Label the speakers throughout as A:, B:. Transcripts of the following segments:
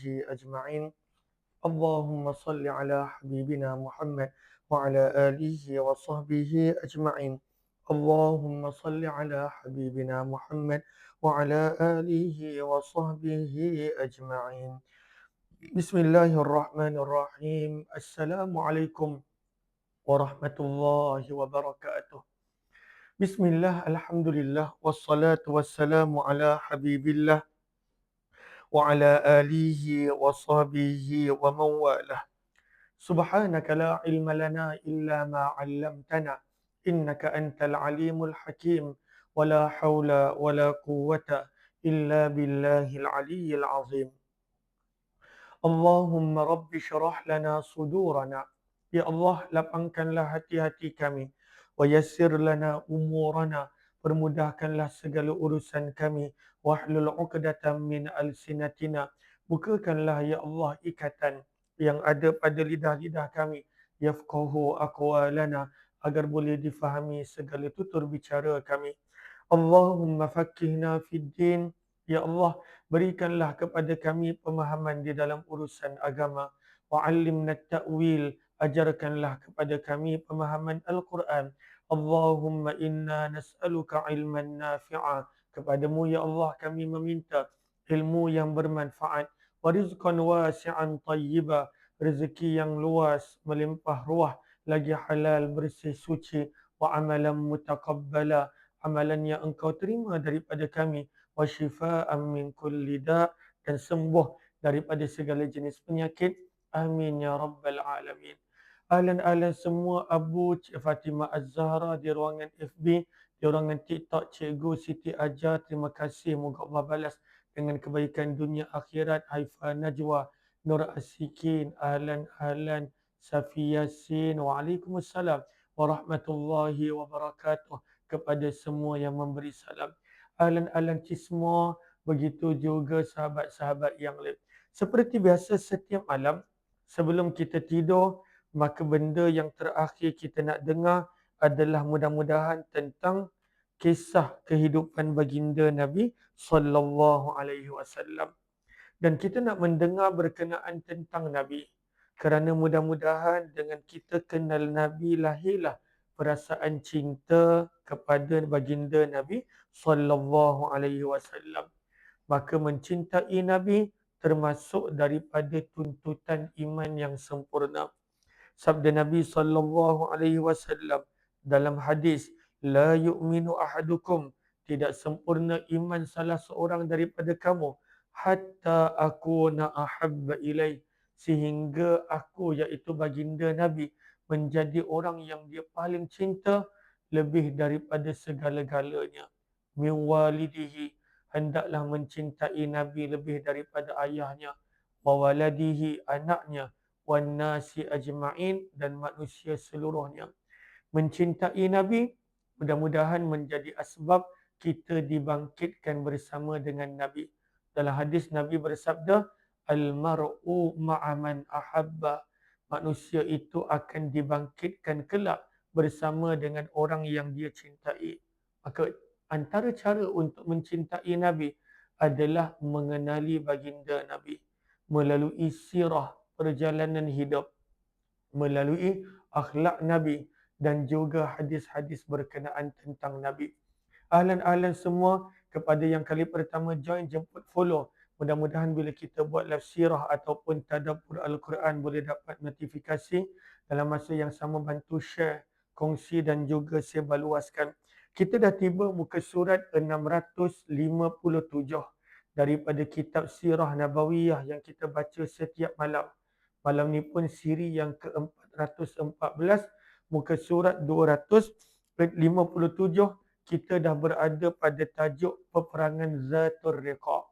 A: أجمعين. اللهم صل على حبيبنا محمد وعلى آله وصحبه أجمعين. اللهم صل على حبيبنا محمد وعلى آله وصحبه أجمعين. بسم الله الرحمن الرحيم. السلام عليكم ورحمة الله وبركاته. بسم الله الحمد لله والصلاة والسلام على حبيب الله وعلى آله وصحبه ومن والاه. سبحانك لا علم لنا إلا ما علمتنا إنك أنت العليم الحكيم ولا حول ولا قوة إلا بالله العلي العظيم. اللهم رب اشرح لنا صدورنا. Ya Allah, lapangkanlah hati-hati kami. Wa yassir lana umurana. Permudahkanlah segala urusan kami. Wahlul 'uqdatam min alsinatina. Bukakanlah ya Allah ikatan yang ada pada lidah-lidah kami. Yafqahu aqwalana, agar boleh difahami segala tutur bicara kami. Allahumma fakkihna fid din. Ya Allah, berikanlah kepada kami pemahaman di dalam urusan agama. Wa'allimna ta'wil, ajarkanlah kepada kami pemahaman Al-Quran. Allahumma inna nas'aluka ilman nafi'a. Kepadamu ya Allah kami meminta ilmu yang bermanfaat. Wa rizqan wasi'an tayyiba, rezeki yang luas melimpah ruah, lagi halal bersih suci. Wa amalan mutaqabbala, amalan yang engkau terima daripada kami. Wa shifaan min kulli da', dan sembuh daripada segala jenis penyakit. Amin ya rabbal alamin. Ahlan semua Abu Cik Fatimah Az-Zahra di ruangan FB, di ruangan TikTok Cikgu Siti Ajar. Terima kasih, moga Allah balas dengan kebaikan dunia akhirat. Haifa Najwa, Nur Asikin, ahlan Safi Yasin. Waalaikumsalam warahmatullahi wabarakatuh kepada semua yang memberi salam. Ahlan Cismo, begitu juga sahabat-sahabat yang lain. Seperti biasa setiap malam sebelum kita tidur, maka benda yang terakhir kita nak dengar adalah mudah-mudahan tentang kisah kehidupan baginda Nabi sallallahu alaihi wasallam. Dan kita nak mendengar berkenaan tentang Nabi, kerana mudah-mudahan dengan kita kenal Nabi, lahirlah perasaan cinta kepada baginda Nabi sallallahu alaihi wasallam. Maka mencintai Nabi termasuk daripada tuntutan iman yang sempurna. Sabda Nabi sallallahu alaihi wasallam dalam hadis, la yu'minu ahadukum, tidak sempurna iman salah seorang daripada kamu, hatta akuna ahabba ilaih, sehingga aku, iaitu baginda Nabi, menjadi orang yang dia paling cinta lebih daripada segala-galanya. Min walidihi, hendaklah mencintai Nabi lebih daripada ayahnya. Wa waladihi, anaknya. Wan nasi ajma'in, dan manusia seluruhnya. Mencintai Nabi mudah-mudahan menjadi asbab kita dibangkitkan bersama dengan Nabi. Dalam hadis Nabi bersabda, al-mar'u ma'aman ahabba, manusia itu akan dibangkitkan kelak bersama dengan orang yang dia cintai. Maka antara cara untuk mencintai Nabi adalah mengenali baginda Nabi melalui sirah perjalanan hidup, melalui akhlak Nabi, dan juga hadis-hadis berkenaan tentang Nabi. Ahlan semua, kepada yang kali pertama join, jemput follow. Mudah-mudahan bila kita buat live sirah ataupun tadabbur Al-Quran boleh dapat notifikasi. Dalam masa yang sama bantu share, kongsi dan juga sebarluaskan. Kita dah tiba muka surat 657 daripada kitab Sirah Nabawiyah yang kita baca setiap malam. Malam ni pun siri yang ke-414, muka surat 257, kita dah berada pada tajuk peperangan Zatul Riqa'.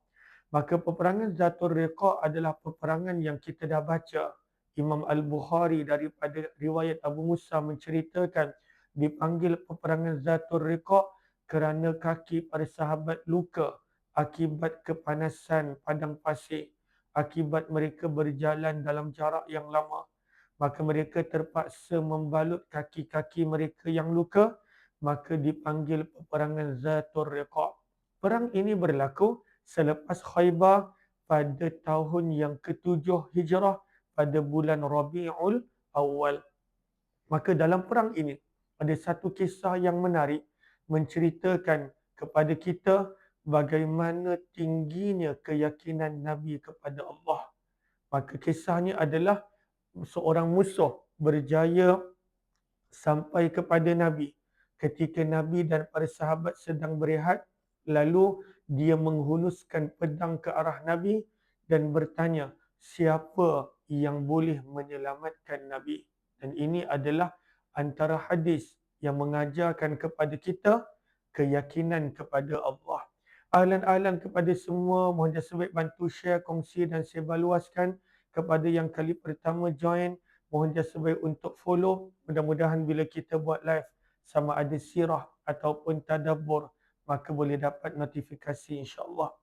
A: Maka peperangan Zatul Riqa' adalah peperangan yang kita dah baca. Imam Al-Bukhari daripada riwayat Abu Musa menceritakan dipanggil peperangan Zatul Riqa' kerana kaki para sahabat luka akibat kepanasan padang pasir, akibat mereka berjalan dalam jarak yang lama. Maka mereka terpaksa membalut kaki-kaki mereka yang luka, maka dipanggil peperangan Zatul Riqa'. Perang ini berlaku selepas Khaybar pada tahun yang ke-7 Hijrah pada bulan Rabiul Awal. Maka dalam perang ini ada satu kisah yang menarik menceritakan kepada kita bagaimana tingginya keyakinan Nabi kepada Allah. Maka kisahnya adalah seorang musuh berjaya sampai kepada Nabi. Ketika Nabi dan para sahabat sedang berehat, lalu dia menghunuskan pedang ke arah Nabi dan bertanya, siapa yang boleh menyelamatkan Nabi? Dan ini adalah antara hadis yang mengajarkan kepada kita keyakinan kepada Allah. Ahlan-ahlan kepada semua, mohon sebaik bantu share, kongsi dan sebarluaskan. Kepada yang kali pertama join, mohon sebaik untuk follow. Mudah-mudahan bila kita buat live sama ada sirah ataupun tadabbur, maka boleh dapat notifikasi insya-Allah.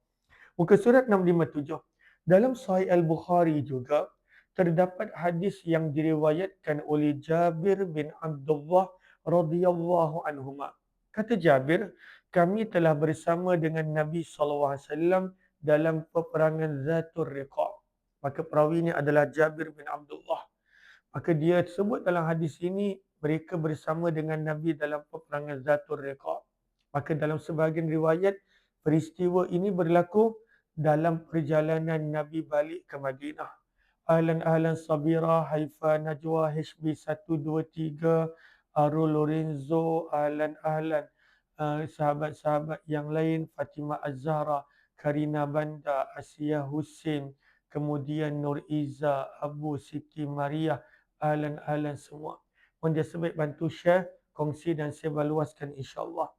A: Muka surat 657. Dalam Sahih Al-Bukhari juga terdapat hadis yang diriwayatkan oleh Jabir bin Abdullah radhiyallahu anhuma. Kata Jabir, kami telah bersama dengan Nabi SAW dalam peperangan Zatul Riqa'. Maka perawinya adalah Jabir bin Abdullah. Maka dia sebut dalam hadis ini mereka bersama dengan Nabi dalam peperangan Zatul Riqa'. Maka dalam sebahagian riwayat peristiwa ini berlaku dalam perjalanan Nabi balik ke Madinah. Ahlan-ahlan Sabira, Haifa, Najwa, HB 123, Arul Lorenzo, ahlan-ahlan sahabat-sahabat yang lain, Fatimah Az-Zahra, Karina Banda, Asia Hussein, kemudian Nur Iza, Abu Siti Maria, ahlan-ahlan semua. Mohon dia sebaik bantu share, kongsi dan sebarluaskan insya-Allah.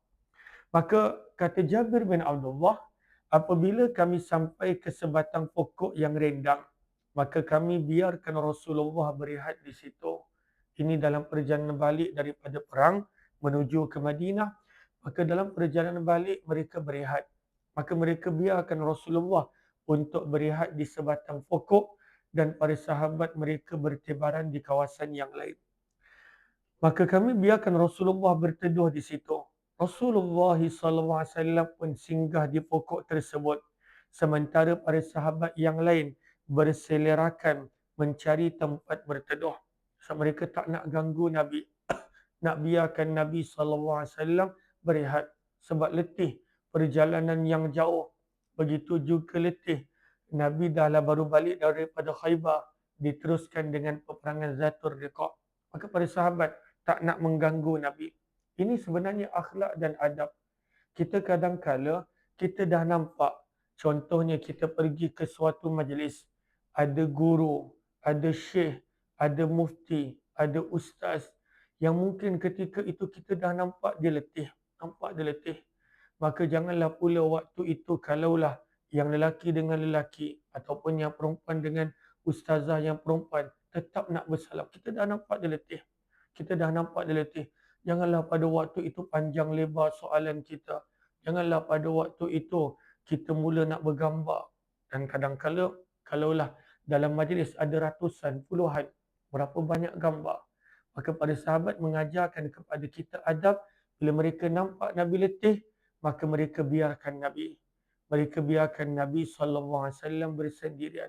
A: Maka kata Jabir bin Abdullah, apabila kami sampai ke sebatang pokok yang rindang, maka kami biarkan Rasulullah berehat di situ. Ini dalam perjalanan balik daripada perang menuju ke Madinah. Maka dalam perjalanan balik mereka berehat. Maka mereka biarkan Rasulullah untuk berehat di sebatang pokok dan para sahabat mereka bertebaran di kawasan yang lain. Maka kami biarkan Rasulullah berteduh di situ. Rasulullah SAW pun singgah di pokok tersebut. Sementara para sahabat yang lain berselerakan mencari tempat berteduh. So, mereka tak nak ganggu Nabi. Nak biarkan Nabi SAW berehat. Sebab letih. Perjalanan yang jauh. Begitu juga letih. Nabi dah lah baru balik daripada Khaybar. Diteruskan dengan peperangan Zatul Riqa'. Maka para sahabat tak nak mengganggu Nabi. Ini sebenarnya akhlak dan adab. Kita kadang-kala kita dah nampak, contohnya kita pergi ke suatu majlis, ada guru, ada syekh, ada mufti, ada ustaz, yang mungkin ketika itu kita dah nampak dia letih. Maka janganlah pula waktu itu kalaulah yang lelaki dengan lelaki ataupun yang perempuan dengan ustazah yang perempuan tetap nak bersalam. Kita dah nampak dia letih. Janganlah pada waktu itu panjang lebar soalan kita. Janganlah pada waktu itu kita mula nak bergambar. Dan kadang-kala kalaulah dalam majlis ada ratusan, puluhan, berapa banyak gambar. Maka para sahabat mengajarkan kepada kita adab. Bila mereka nampak Nabi letih, maka mereka biarkan Nabi. Mereka biarkan Nabi SAW bersendirian.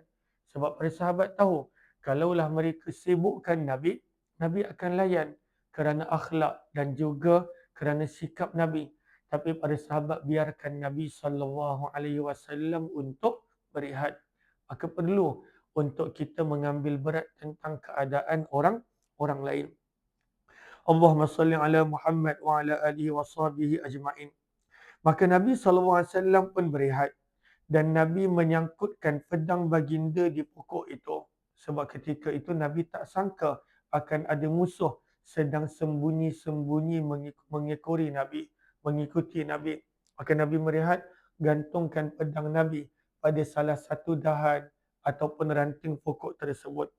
A: Sebab para sahabat tahu, kalaulah mereka sibukkan Nabi, Nabi akan layan kerana akhlak dan juga kerana sikap Nabi. Tapi para sahabat biarkan Nabi SAW untuk berehat. Maka perlu untuk kita mengambil berat tentang keadaan orang lain. Allahumma salli ala Muhammad wa ala alihi wa sahbihi ajma'in. Maka Nabi SAW pun berehat. Dan Nabi menyangkutkan pedang baginda di pokok itu. Sebab ketika itu Nabi tak sangka akan ada musuh sedang sembunyi-sembunyi mengikuti Nabi. Maka Nabi merehat, gantungkan pedang Nabi pada salah satu dahan ataupun ranting pokok tersebut.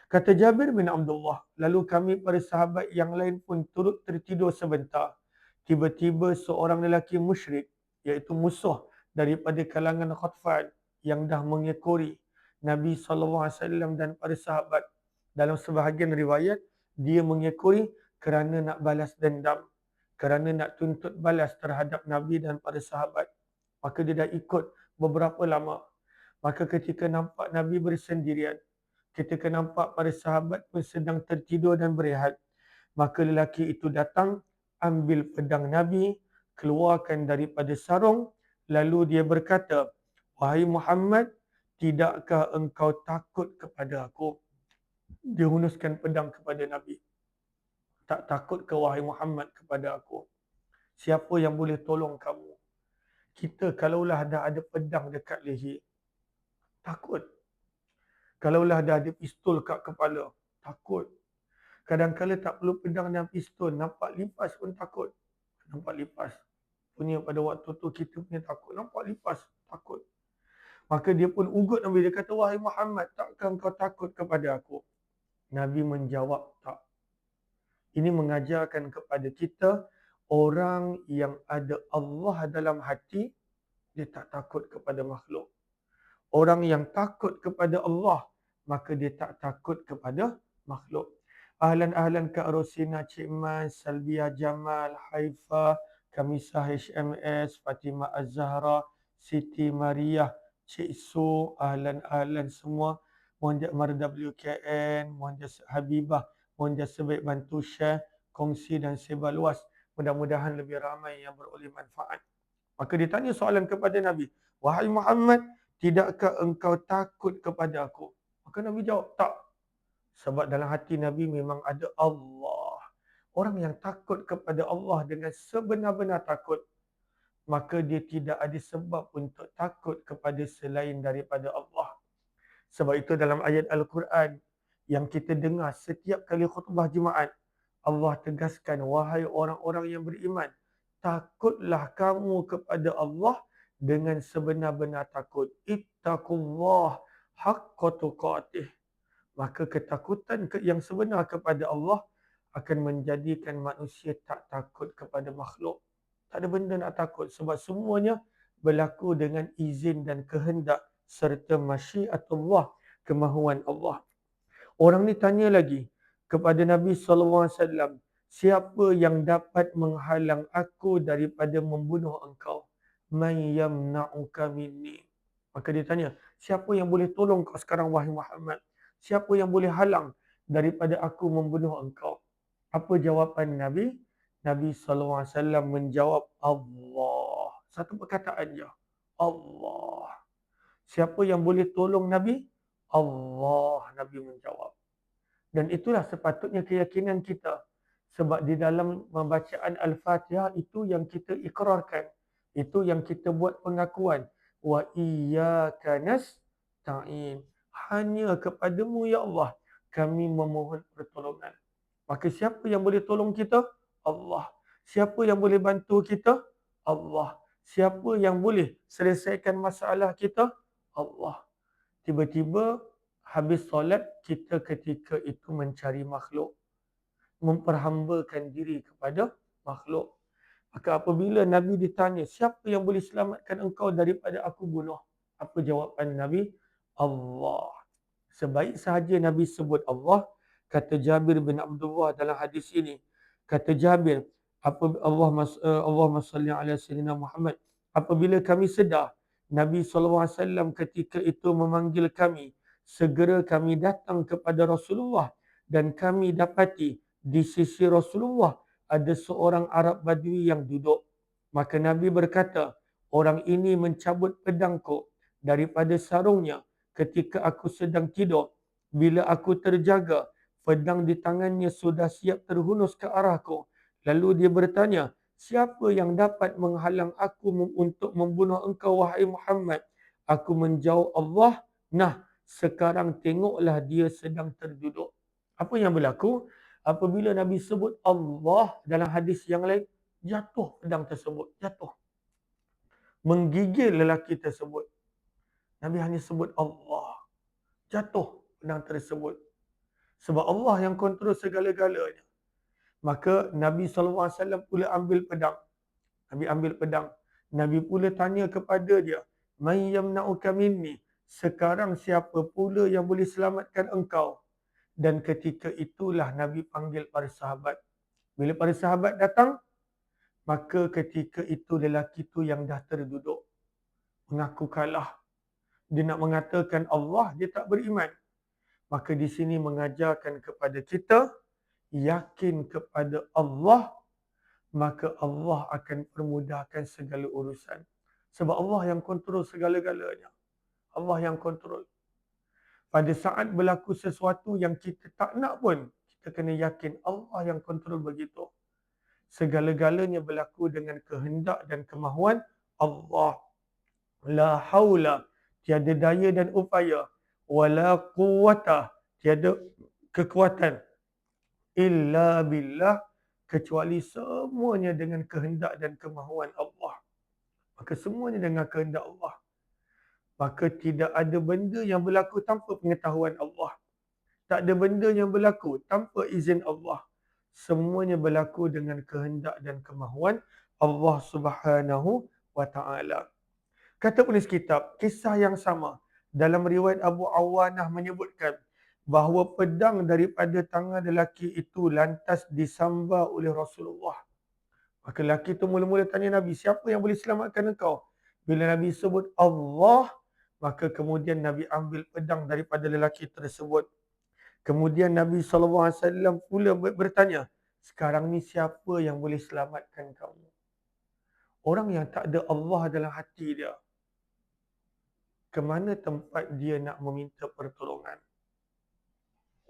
A: Kata Jabir bin Abdullah, lalu kami para sahabat yang lain pun turut tertidur sebentar. Tiba-tiba seorang lelaki musyrik, iaitu musuh daripada kalangan Ghatfan yang dah mengekori Nabi SAW dan para sahabat. Dalam sebahagian riwayat, dia mengekori kerana nak balas dendam, kerana nak tuntut balas terhadap Nabi dan para sahabat. Maka dia dah ikut beberapa lama. Maka ketika nampak Nabi bersendirian, ketika nampak para sahabat pun sedang tertidur dan berehat, maka lelaki itu datang, ambil pedang Nabi, keluarkan daripada sarung, lalu dia berkata, "Wahai Muhammad, tidakkah engkau takut kepada aku?" Dia hunuskan pedang kepada Nabi. "Tak takut ke wahai Muhammad kepada aku? Siapa yang boleh tolong kamu? Kita kalaulah dah ada pedang dekat leher, takut. Kalaulah dah ada pistol kat kepala, takut. Kadang-kadang tak perlu pedang dan pistol, nampak lipas pun takut. Nampak lipas. Punya pada waktu tu kita punya takut. Nampak lipas, takut. Maka dia pun ugut Nabi. Dia kata, "Wahai Muhammad, takkan kau takut kepada aku?" Nabi menjawab, "Tak." Ini mengajarkan kepada kita, orang yang ada Allah dalam hati, dia tak takut kepada makhluk. Orang yang takut kepada Allah, maka dia tak takut kepada makhluk. Ahlan-ahlan Kak Rosina, Cik Mas, Salbia Jamal, Haifa, Kamisah HMS, Fatimah Az-Zahra, Siti Mariah, Cik Su, ahlan-ahlan semua. Mohon Marda WKN, mohon jasa Habibah, mohon jasa baik bantu share, kongsi dan sebar luas. Mudah-mudahan lebih ramai yang beroleh manfaat. Maka dia tanya soalan kepada Nabi, "Wahai Muhammad, tidakkah engkau takut kepada aku?" Maka Nabi jawab, "Tak." Sebab dalam hati Nabi memang ada Allah. Orang yang takut kepada Allah dengan sebenar-benar takut, maka dia tidak ada sebab untuk takut kepada selain daripada Allah. Sebab itu dalam ayat Al-Quran yang kita dengar setiap kali khutbah Jumaat, Allah tegaskan, "Wahai orang-orang yang beriman, takutlah kamu kepada Allah dengan sebenar-benar takut. Ittaqullah haqqa tuqatih." Maka ketakutan yang sebenar kepada Allah akan menjadikan manusia tak takut kepada makhluk. Tak ada benda nak takut sebab semuanya berlaku dengan izin dan kehendak serta masyiatullah, kemahuan Allah. Orang ni tanya lagi kepada Nabi SAW, "Siapa yang dapat menghalang aku daripada membunuh engkau? Man yamna'uka minni?" Maka dia tanya, "Siapa yang boleh tolong kau sekarang wahai Muhammad? Siapa yang boleh halang daripada aku membunuh engkau?" Apa jawapan Nabi? Nabi SAW menjawab, "Allah." Satu perkataan je. Allah. Siapa yang boleh tolong Nabi? Allah, Nabi menjawab. Dan itulah sepatutnya keyakinan kita. Sebab di dalam pembacaan Al-Fatihah itu yang kita ikrarkan. Itu yang kita buat pengakuan. Wa iyyaka nasta'in. Hanya kepadamu ya Allah kami memohon pertolongan. Maka siapa yang boleh tolong kita? Allah. Siapa yang boleh bantu kita? Allah. Siapa yang boleh selesaikan masalah kita? Allah. Tiba-tiba habis solat, kita ketika itu mencari makhluk. Memperhambakan diri kepada makhluk. Maka apabila Nabi ditanya, "Siapa yang boleh selamatkan engkau daripada aku bunuh?" Apa jawapan Nabi? Allah. Sebaik sahaja Nabi sebut Allah, kata Jabir bin Abdullah dalam hadis ini. Kata Jabir, Allahumma salli ala sayyidina Muhammad. Apabila kami sedar, Nabi SAW ketika itu memanggil kami, segera kami datang kepada Rasulullah dan kami dapati di sisi Rasulullah ada seorang Arab Badui yang duduk. Maka Nabi berkata, "Orang ini mencabut pedangku daripada sarungnya ketika aku sedang tidur. Bila aku terjaga, pedang di tangannya sudah siap terhunus ke arahku. Lalu dia bertanya, 'Siapa yang dapat menghalang aku untuk membunuh engkau, wahai Muhammad?' Aku menjawab, 'Allah.' Nah, sekarang tengoklah dia sedang terduduk." Apa yang berlaku? Apabila Nabi sebut Allah dalam hadis yang lain, jatuh pedang tersebut. Jatuh. Menggigil lelaki tersebut. Nabi hanya sebut Allah. Jatuh pedang tersebut. Sebab Allah yang kontrol segala-galanya. Maka Nabi SAW pula ambil pedang. Nabi ambil pedang. Nabi pula tanya kepada dia, "Man yamna'uka minni?" Sekarang siapa pula yang boleh selamatkan engkau? Dan ketika itulah Nabi panggil para sahabat. Bila para sahabat datang, maka ketika itu lelaki itu yang dah terduduk. Mengaku kalah. dia nak mengatakan Allah, dia tak beriman. Maka di sini mengajarkan kepada kita, yakin kepada Allah, maka Allah akan permudahkan segala urusan. Sebab Allah yang kontrol segala-galanya. Allah yang kontrol. Pada saat berlaku sesuatu yang kita tak nak pun, kita kena yakin Allah yang kontrol begitu. Segala-galanya berlaku dengan kehendak dan kemahuan Allah. La haula, tiada daya dan upaya, wala quwwata, tiada kekuatan, illa billah, kecuali semuanya dengan kehendak dan kemahuan Allah. Maka semuanya dengan kehendak Allah. Maka tidak ada benda yang berlaku tanpa pengetahuan Allah. Tak ada benda yang berlaku tanpa izin Allah. Semuanya berlaku dengan kehendak dan kemahuan Allah Subhanahu wa taala. Kata penulis kitab, kisah yang sama dalam riwayat Abu Awanah menyebutkan bahawa pedang daripada tangan lelaki itu lantas disambar oleh Rasulullah. Maka lelaki itu mula-mula tanya Nabi, siapa yang boleh selamatkan engkau? Bila Nabi sebut Allah, maka kemudian Nabi ambil pedang daripada lelaki tersebut. Kemudian Nabi SAW pula bertanya, sekarang ni siapa yang boleh selamatkan kamu? Orang yang tak ada Allah dalam hati dia, ke mana tempat dia nak meminta pertolongan?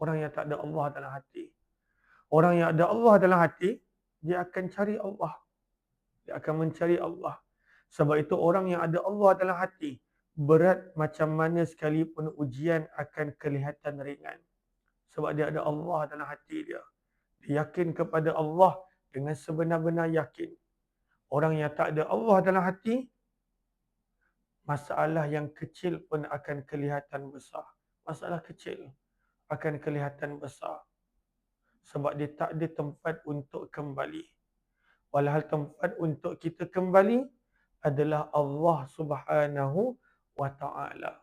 A: Orang yang tak ada Allah dalam hati. Orang yang ada Allah dalam hati, dia akan cari Allah. Dia akan mencari Allah. Sebab itu orang yang ada Allah dalam hati, berat macam mana sekalipun ujian akan kelihatan ringan. Sebab dia ada Allah dalam hati dia. Dia yakin kepada Allah dengan sebenar-benar yakin. Orang yang tak ada Allah dalam hati, masalah yang kecil pun akan kelihatan besar. Masalah kecil akan kelihatan besar. Sebab dia tak ada tempat untuk kembali. Walhal tempat untuk kita kembali adalah Allah Subhanahu wa taala.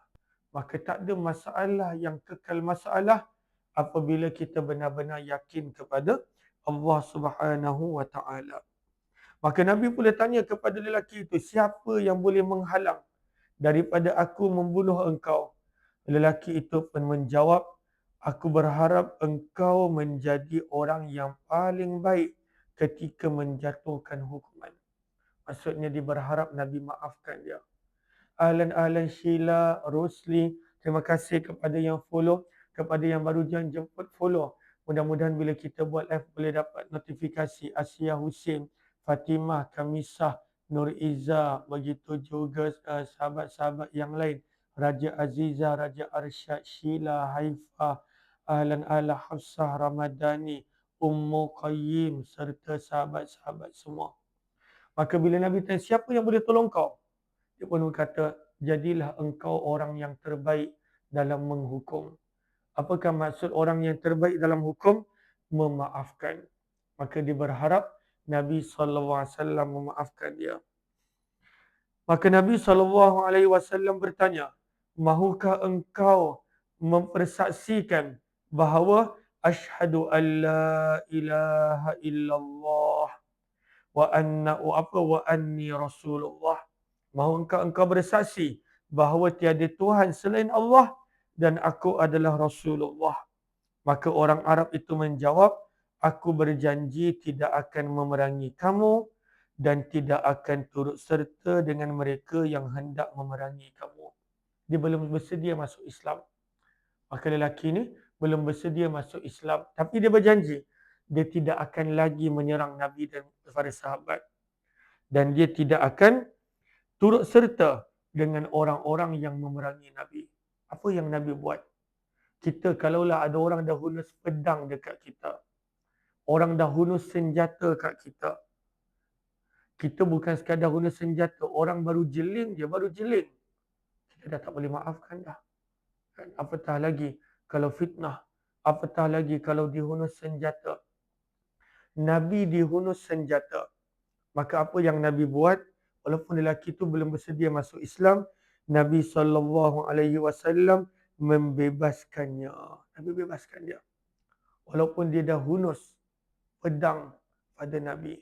A: Maka tak ada masalah yang kekal masalah apabila kita benar-benar yakin kepada Allah Subhanahu wa taala. Maka Nabi pula tanya kepada lelaki itu, siapa yang boleh menghalang daripada aku membunuh engkau? Lelaki itu pun menjawab, aku berharap engkau menjadi orang yang paling baik ketika menjatuhkan hukuman. Maksudnya dia berharap Nabi maafkan dia. Ahlan Sheila, Rosli, terima kasih kepada yang follow, kepada yang baru jemput follow. Mudah-mudahan bila kita buat live boleh dapat notifikasi. Asia Hussein, Fatimah, Kamisah, Nur Iza, begitu juga sahabat-sahabat yang lain. Raja Aziza, Raja Arsyad, Sheila, Haifah, Ahlan Hafsah Ramadhani, Ummu Qayyim serta sahabat-sahabat semua. Maka bila Nabi tanya, siapa yang boleh tolong kau? Dia pun berkata, jadilah engkau orang yang terbaik dalam menghukum. Apakah maksud orang yang terbaik dalam hukum? Memaafkan. Maka dia berharap Nabi SAW memaafkan dia. Maka Nabi SAW bertanya, mahukah engkau mempersaksikan bahawa asyhadu an la ilaha illallah wa anni Rasulullah. Mahu engkau bersaksi bahawa tiada Tuhan selain Allah dan aku adalah Rasulullah. Maka orang Arab itu menjawab, aku berjanji tidak akan memerangi kamu dan tidak akan turut serta dengan mereka yang hendak memerangi kamu. Dia belum bersedia masuk Islam. Maka lelaki ini belum bersedia masuk Islam. Tapi dia berjanji, dia tidak akan lagi menyerang Nabi dan para sahabat. Dan dia tidak akan turut serta dengan orang-orang yang memerangi Nabi. Apa yang Nabi buat? Kita kalaulah ada orang dah hunus pedang dekat kita, orang dah hunus senjata kat kita, kita bukan sekadar hunus senjata, orang baru jeling je, kita dah tak boleh maafkan dah. Apatah lagi kalau fitnah, apatah lagi kalau dihunus senjata. Nabi dihunus senjata. Maka apa yang Nabi buat? Walaupun lelaki itu belum bersedia masuk Islam, Nabi SAW membebaskannya. Nabi bebaskan dia. Walaupun dia dah hunus pedang pada Nabi.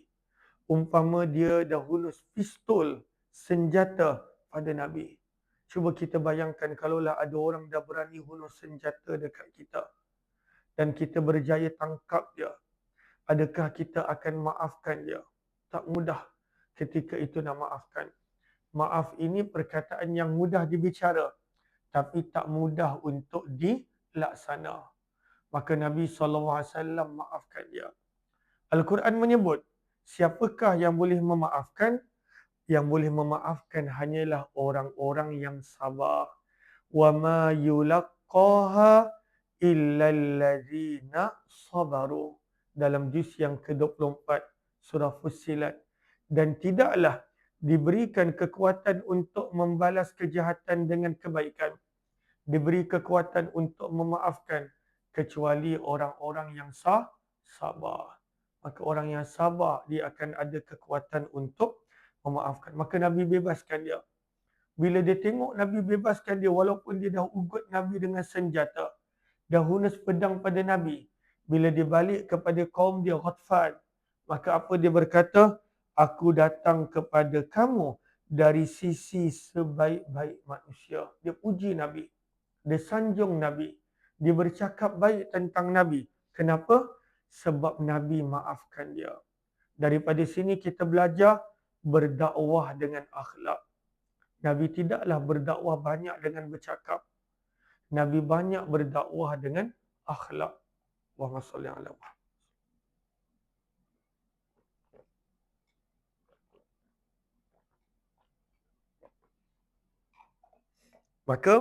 A: Umpama dia dah hunus pistol, senjata pada Nabi. Cuba kita bayangkan kalaulah ada orang dah berani hunus senjata dekat kita dan kita berjaya tangkap dia. Adakah kita akan maafkan dia? Tak mudah ketika itu nak maafkan. Maaf ini perkataan yang mudah dibicara, tapi tak mudah untuk dilaksana. Maka Nabi SAW maafkan dia. Al-Quran menyebut, siapakah yang boleh memaafkan? Yang boleh memaafkan hanyalah orang-orang yang sabar. وَمَا يُلَقَّاهَا إِلَّا الَّذِينَ صَبَرُوا. Dalam juz yang ke-24 surah Fussilat. Dan tidaklah diberikan kekuatan untuk membalas kejahatan dengan kebaikan. Diberi kekuatan untuk memaafkan kecuali orang-orang yang sabar. Maka orang yang sabar dia akan ada kekuatan untuk memaafkan. Maka Nabi bebaskan dia. Bila dia tengok Nabi bebaskan dia, walaupun dia dah ugut Nabi dengan senjata, dah hunus pedang pada Nabi, bila dia balik kepada kaum dia Ghatfan, maka apa dia berkata? Aku datang kepada kamu dari sisi sebaik-baik manusia. Dia puji Nabi. Dia sanjung Nabi. Dia bercakap baik tentang Nabi. Kenapa? Sebab Nabi maafkan dia. Daripada sini kita belajar berdakwah dengan akhlak. Nabi tidaklah berdakwah banyak dengan bercakap. Nabi banyak berdakwah dengan akhlak. Allahumma salli ala Muhammad. Maka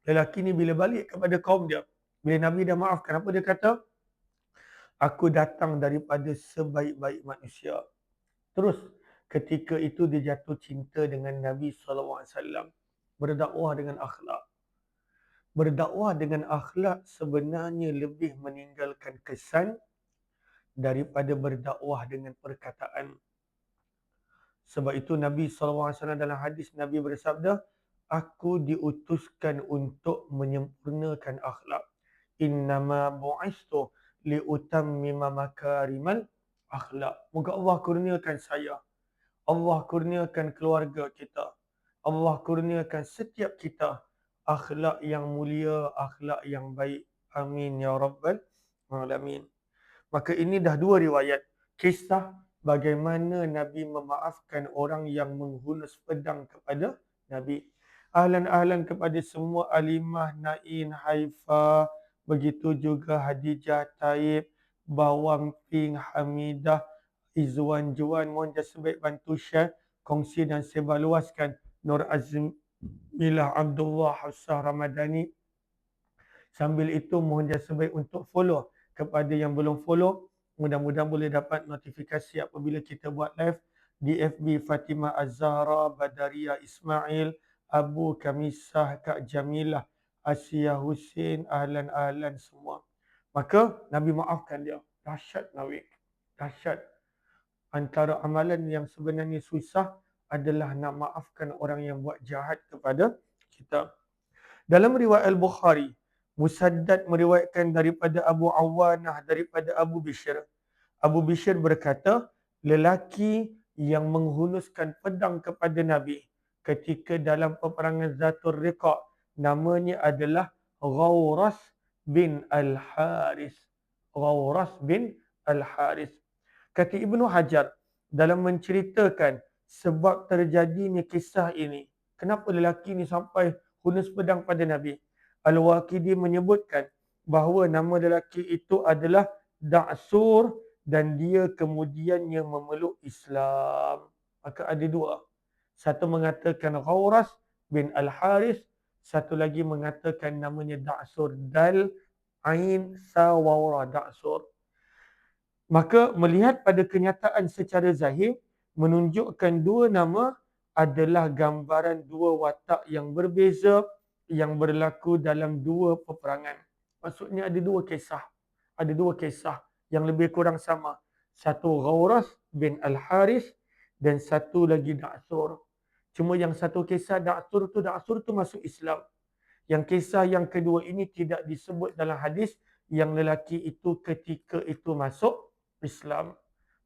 A: lelaki ni bila balik kepada kaum dia, bila Nabi dah maafkan, apa dia kata? Aku datang daripada sebaik-baik manusia. Terus ketika itu dia jatuh cinta dengan Nabi SAW. Berdakwah dengan akhlak. Berdakwah dengan akhlak sebenarnya lebih meninggalkan kesan daripada berdakwah dengan perkataan. Sebab itu Nabi SAW dalam hadis Nabi bersabda, aku diutuskan untuk menyempurnakan akhlak. Innama bu'istu liutammima makarimal akhlak. Moga Allah kurniakan saya. Allah kurniakan keluarga kita. Allah kurniakan setiap kita akhlak yang mulia, akhlak yang baik. Amin ya rabbal alamin. Maka ini dah dua riwayat. Kisah bagaimana Nabi memaafkan orang yang menghunus pedang kepada Nabi. Ahlan-ahlan kepada semua Alimah, Nain, Haifa, begitu juga Hadijah, Taib, Bawang, Ping, Hamidah, Izwan, Juan. Mohon jasa baik bantu share, kongsi dan sebarluaskan. Nur Azmilah Abdullah Hafsah Ramadhani. Sambil itu mohon jasa baik untuk follow kepada yang belum follow. Mudah-mudahan boleh dapat notifikasi apabila kita buat live di FB Fatimah Az-Zahra, Badaria Ismail, Abu Kamisah, Kak Jamilah, Asia Hussein, ahlan-ahlan semua. Maka Nabi maafkan dia. Dahsyat Nabi. Dahsyat. Antara amalan yang sebenarnya susah adalah nak maafkan orang yang buat jahat kepada kita. Dalam riwayat Al-Bukhari, Musaddad meriwayatkan daripada Abu Awanah, daripada Abu Bishr. Abu Bishr berkata, lelaki yang menghunuskan pedang kepada Nabi ketika dalam peperangan Zatul Riqa, namanya adalah Ghawras bin Al-Haris. Ghawras bin Al-Haris. Kata Ibnu Hajar dalam menceritakan sebab terjadinya kisah ini, kenapa lelaki ini sampai hunus pedang pada Nabi. Al-Waqidi menyebutkan bahawa nama lelaki itu adalah Da'sur dan dia kemudiannya memeluk Islam. Maka ada dua. Satu mengatakan Ghawras bin Al-Haris, satu lagi mengatakan namanya Da'sur. Dal, Ain, Sawawra, Da'sur. Maka melihat pada kenyataan secara zahir, menunjukkan dua nama adalah gambaran dua watak yang berbeza yang berlaku dalam dua peperangan. Maksudnya ada dua kisah. Ada dua kisah yang lebih kurang sama. Satu Ghawras bin Al-Haris dan satu lagi Da'sur. Cuma yang satu kisah Da'sur tu masuk Islam. Yang kisah yang kedua ini tidak disebut dalam hadis yang lelaki itu ketika itu masuk Islam.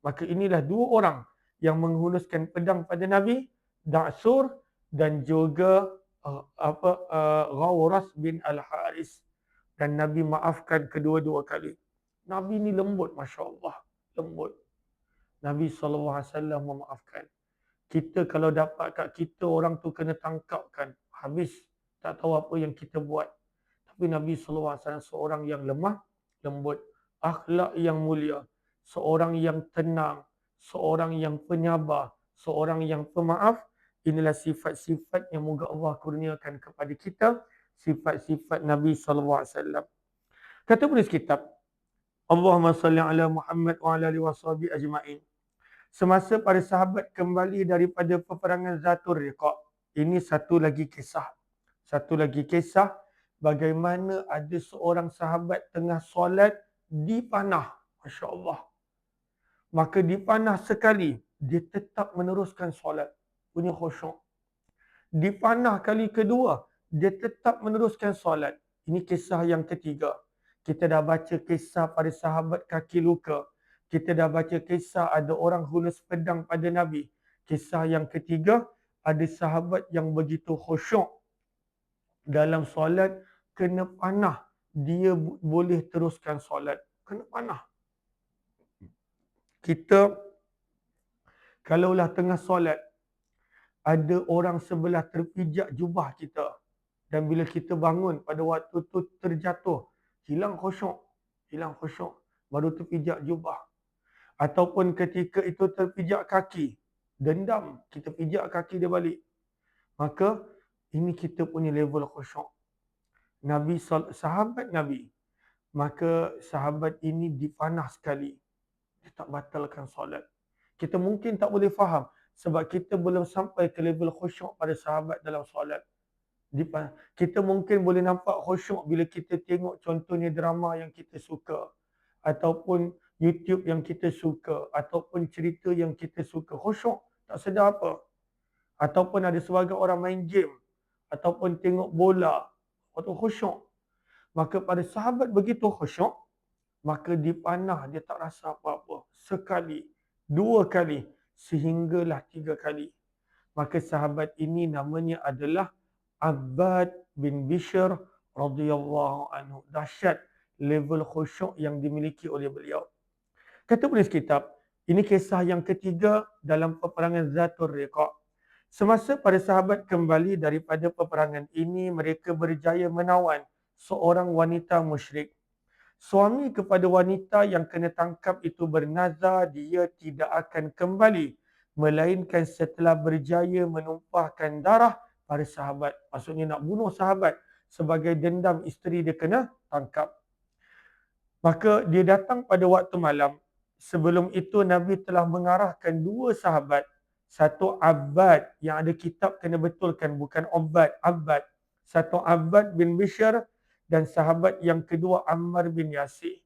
A: Maka inilah dua orang yang menghunuskan pedang pada Nabi, Da'sur dan juga Ghawras bin Al-Haris, dan Nabi maafkan kedua-dua kali. Nabi ni lembut, Masya Allah. Lembut. Nabi SAW memaafkan. Kita kalau dapat kat kita orang tu kena tangkapkan. Habis. Tak tahu apa yang kita buat. Tapi Nabi SAW seorang yang lemah, lembut. Akhlak yang mulia. Seorang yang tenang. Seorang yang penyabar. Seorang yang pemaaf. Inilah sifat-sifat yang moga Allah kurniakan kepada kita. Sifat-sifat Nabi SAW. Kata penulis kitab, Allahumma salli ala Muhammad wa ala alihi washabihi ajma'in. Semasa para sahabat kembali daripada peperangan Zatul Riqa. Ini satu lagi kisah. Satu lagi kisah bagaimana ada seorang sahabat tengah solat dipanah. Masya Allah. Maka dipanah sekali, dia tetap meneruskan solat. Punya khusyuk. Dipanah kali kedua, dia tetap meneruskan solat. Ini kisah yang ketiga. Kita dah baca kisah pada sahabat kaki luka. Kita dah baca kisah ada orang hulus pedang pada Nabi. Kisah yang ketiga, ada sahabat yang begitu khusyuk dalam solat, kena panah. Dia boleh teruskan solat. Kena panah. Kita, kalaulah tengah solat, ada orang sebelah terpijak jubah kita. Dan bila kita bangun pada waktu tu terjatuh, hilang khusyuk. Hilang khusyuk. Baru terpijak jubah. Ataupun ketika itu terpijak kaki. Dendam. Kita pijak kaki dia balik. Maka ini kita punya level khusyuk. Sahabat Nabi. Maka sahabat ini dipanah sekali. Dia tak batalkan solat. Kita mungkin tak boleh faham. Sebab kita belum sampai ke level khusyuk pada sahabat dalam solat. Kita mungkin boleh nampak khusyuk bila kita tengok contohnya drama yang kita suka. Ataupun YouTube yang kita suka. Ataupun cerita yang kita suka. Khusyuk. Tak sedar apa. Ataupun ada sebagai orang main game. Ataupun tengok bola. Atau khusyuk. Maka pada sahabat begitu khusyuk. Maka dipanah dia tak rasa apa-apa. Sekali. Dua kali. Sehinggalah 3 kali. Maka sahabat ini namanya adalah Abbad bin Bishr radhiyallahu anhu. Dahsyat level khusyuk yang dimiliki oleh beliau. Kata penulis kitab, ini kisah yang ketiga dalam peperangan Zatul Riqa. Semasa para sahabat kembali daripada peperangan ini, mereka berjaya menawan seorang wanita musyrik. Suami kepada wanita yang kena tangkap itu bernazar dia tidak akan kembali melainkan setelah berjaya menumpahkan darah para sahabat. Maksudnya nak bunuh sahabat sebagai dendam isteri dia kena tangkap. Maka dia datang pada waktu malam. Sebelum itu Nabi telah mengarahkan 2 sahabat. Satu Abbad, yang ada kitab kena betulkan, bukan Abbad. Abbad. Satu Abbad bin Bishr dan sahabat yang kedua Ammar bin Yasir.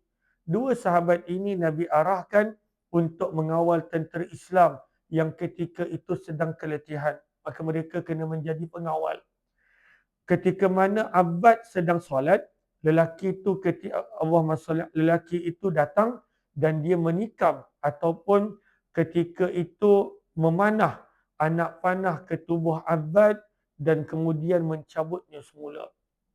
A: 2 sahabat ini Nabi arahkan untuk mengawal tentera Islam yang ketika itu sedang keletihan. Maka mereka kena menjadi pengawal. Ketika mana Abbad sedang solat, lelaki itu datang dan dia menikam ataupun ketika itu memanah anak panah ke tubuh Abbad dan kemudian mencabutnya semula.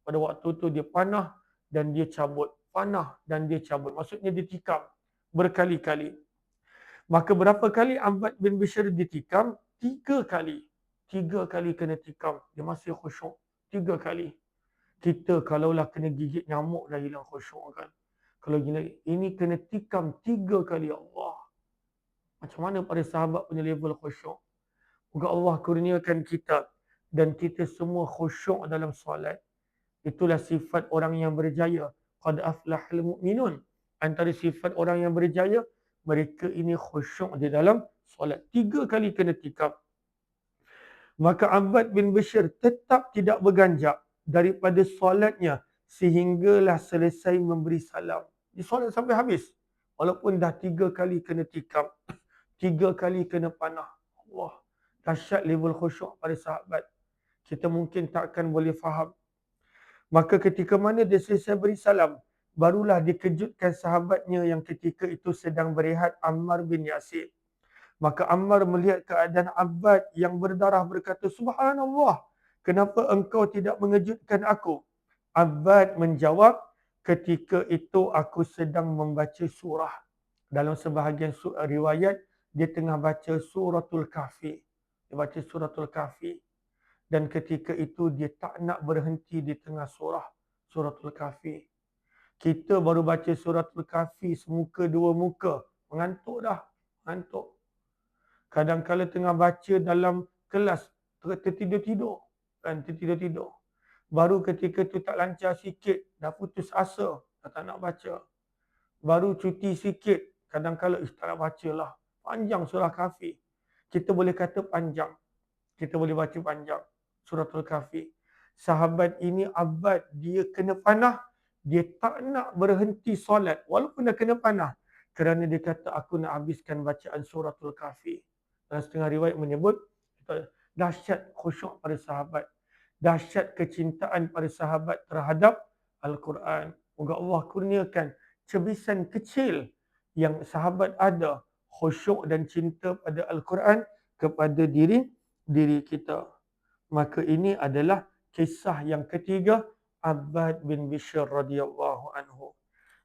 A: Pada waktu itu dia panah dan dia cabut. Panah dan dia cabut. Maksudnya dia tikam berkali-kali. Maka berapa kali Abbad bin Bishr ditikam? 3 kali. 3 kali kena tikam. Dia masih khusyuk. 3 kali. Kita kalaulah kena gigit nyamuk dah hilang khusyuk kan. Kalau ini kena tikam 3 kali, Allah. Macam mana para sahabat punya level khusyuk? Moga Allah kurniakan kita dan kita semua khusyuk dalam solat. Itulah sifat orang yang berjaya. Qad aflahal mu'minun. Antara sifat orang yang berjaya, mereka ini khusyuk di dalam solat. 3 kali kena tikam. Maka Abbad bin Bishr tetap tidak berganjak daripada solatnya sehinggalah selesai memberi salam. Dia solat sampai habis. Walaupun dah 3 kali kena tikam. 3 kali kena panah. Allah. Dahsyat level khusyuk pada sahabat. Kita mungkin takkan boleh faham. Maka ketika mana dia selesai beri salam, barulah dikejutkan sahabatnya yang ketika itu sedang berehat, Ammar bin Yasir. Maka Ammar melihat keadaan Abbad yang berdarah berkata, Subhanallah, Kenapa engkau tidak mengejutkan aku? Abbad menjawab, ketika itu aku sedang membaca surah. Dalam sebahagian riwayat, dia tengah baca suratul kahfi. Dia baca suratul kahfi. Dan ketika itu dia tak nak berhenti di tengah surah suratul kahfi. Kita baru baca suratul kahfi semuka dua muka. Mengantuk dah. Mengantuk. Kadang-kadang tengah baca dalam kelas, tertidur-tidur. Kan, tertidur-tidur. Baru ketika tu tak lancar sikit, dah putus asa, dah tak nak baca. Baru cuti sikit, kadang-kadang tak nak baca lah. Panjang surah kahfi. Kita boleh kata panjang. Kita boleh baca panjang. Suratul kahfi. Sahabat ini Abbad, dia kena panah. Dia tak nak berhenti solat. Walaupun dah kena panah. Kerana dia kata, aku nak habiskan bacaan suratul kahfi. Dalam setengah riwayat menyebut, dahsyat khusyuk pada sahabat. Dahsyat kecintaan pada sahabat terhadap Al-Quran. Moga Allah kurniakan cebisan kecil yang sahabat ada, khusyuk dan cinta pada Al-Quran kepada diri kita. Maka ini adalah kisah yang ketiga, Abbad bin Bishr radhiyallahu anhu.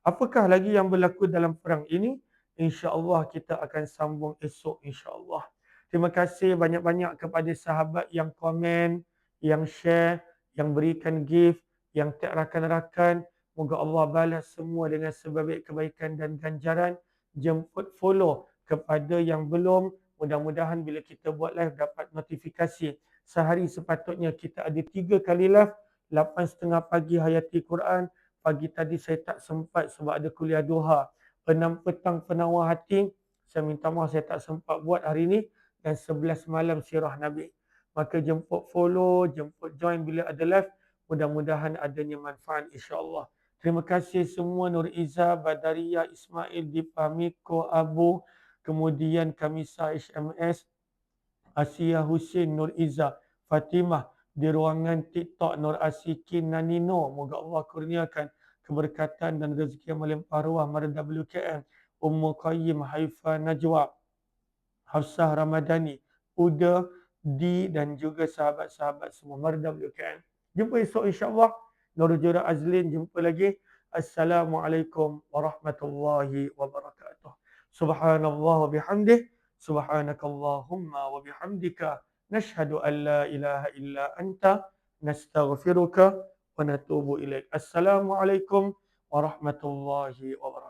A: Apakah lagi yang berlaku dalam perang ini? InsyaAllah kita akan sambung esok insyaAllah. Terima kasih banyak-banyak kepada sahabat yang komen, yang share, yang berikan gift, yang tag rakan-rakan. Moga Allah balas semua dengan sebaik kebaikan dan ganjaran. Jemput follow kepada yang belum. Mudah-mudahan bila kita buat live dapat notifikasi. Sehari sepatutnya kita ada 3 kali live. 8.30 pagi hayati Quran. Pagi tadi saya tak sempat sebab ada kuliah duha. 6 petang penawar hati. Saya minta maaf saya tak sempat buat hari ini. Dan 11 malam sirah Nabi. Maka jemput follow, jemput join bila ada live. Mudah-mudahan adanya manfaat insyaAllah. Terima kasih semua Nur Iza, Badaria, Ismail, Dipa, Miko, Abu, kemudian Kamisa HMS, Asia Hussein, Nur Iza, Fatimah, di ruangan TikTok Nur Asikin Nanino. Moga Allah kurniakan keberkatan dan rezeki yang melimpah ruah Marda WKM, Ummu Qayyim, Haifa Najwa, Hafsah Ramadhani, Uda, Di dan juga sahabat-sahabat semua Marda WKM. Jumpa esok insyaAllah. Nurul Jura Azlin, jumpa lagi. Assalamualaikum warahmatullahi wabarakatuh. Subhanallah wa bihamdih. Subhanakallahumma wa bihamdika. Nashhadu an la ilaha illa anta. Nastaghfiruka wa natubu ilaik. Assalamualaikum warahmatullahi wabarakatuh.